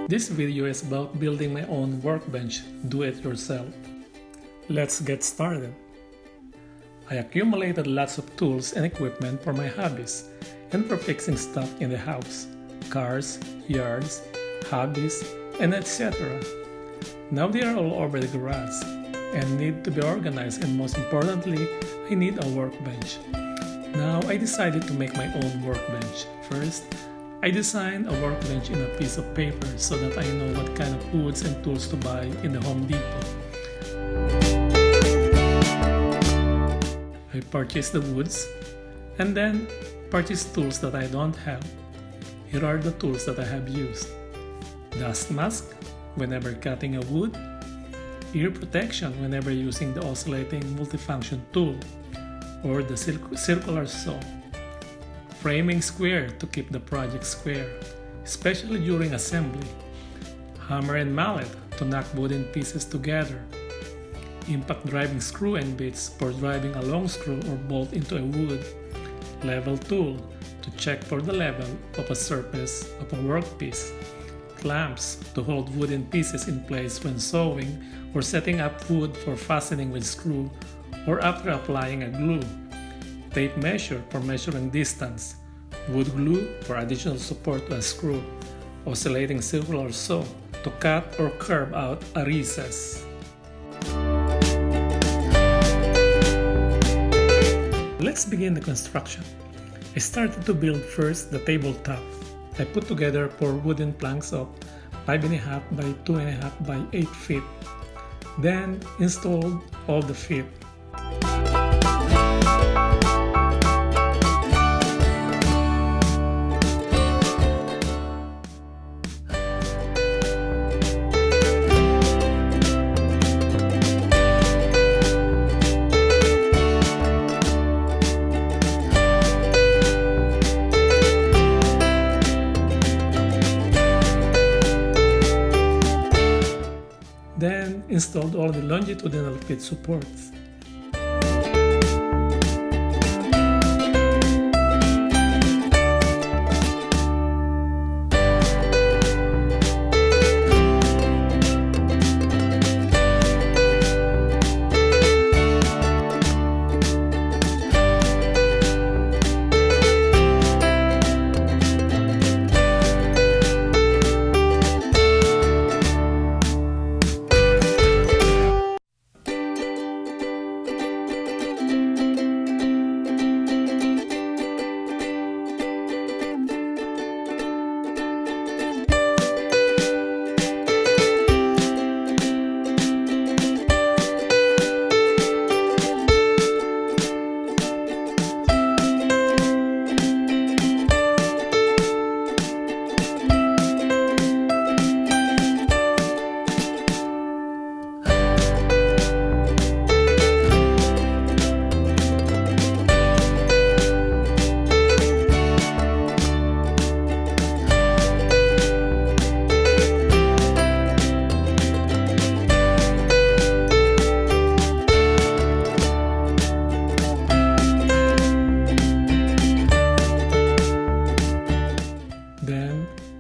This video is about building my own workbench, do-it-yourself. Let's get started. I accumulated lots of tools and equipment for my hobbies and for fixing stuff in the house, cars, yards, hobbies, and etc. Now they are all over the garage and need to be organized, and most importantly, I need a workbench. Now I decided to make my own workbench. First, I designed a workbench in a piece of paper so that I know what kind of woods and tools to buy in the Home Depot. I purchased the woods and then purchased tools that I don't have. Here are the tools that I have used: dust mask whenever cutting a wood, ear protection whenever using the oscillating multifunction tool or the circular saw, framing square to keep the project square, especially during assembly, hammer and mallet to knock wooden pieces together, impact driving screw and bits for driving a long screw or bolt into a wood, level tool to check for the level of a surface of a workpiece, clamps to hold wooden pieces in place when sewing or setting up wood for fastening with screw or after applying a glue, tape measure for measuring distance, wood glue for additional support to a screw, oscillating circular saw to cut or curve out a recess. Let's begin the construction. I started to build first the tabletop. I put together 4 wooden planks of 5.5 by 2.5 by 8 feet. Then installed all the feet. Then installed all the longitudinal feet supports.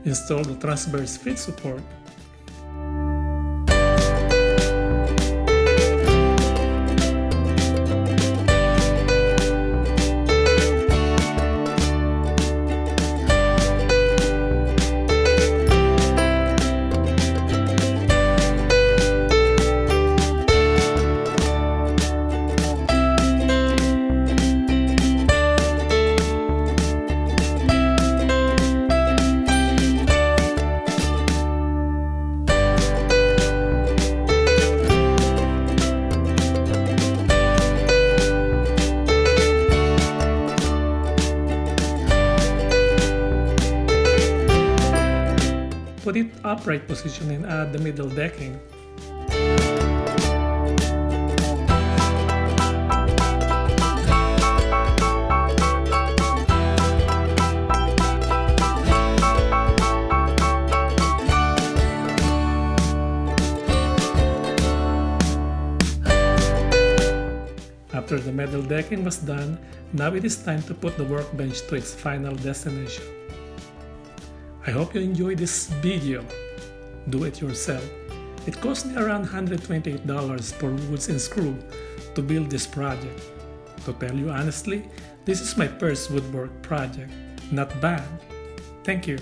Install the transverse feet support. Put it upright position and add the middle decking. After the metal decking was done, now it is time to put the workbench to its final destination. I hope you enjoyed this video. do it yourself. It cost me around $128 for woods and screw to build this project. To tell you honestly, this is my first woodwork project. Not bad. Thank you.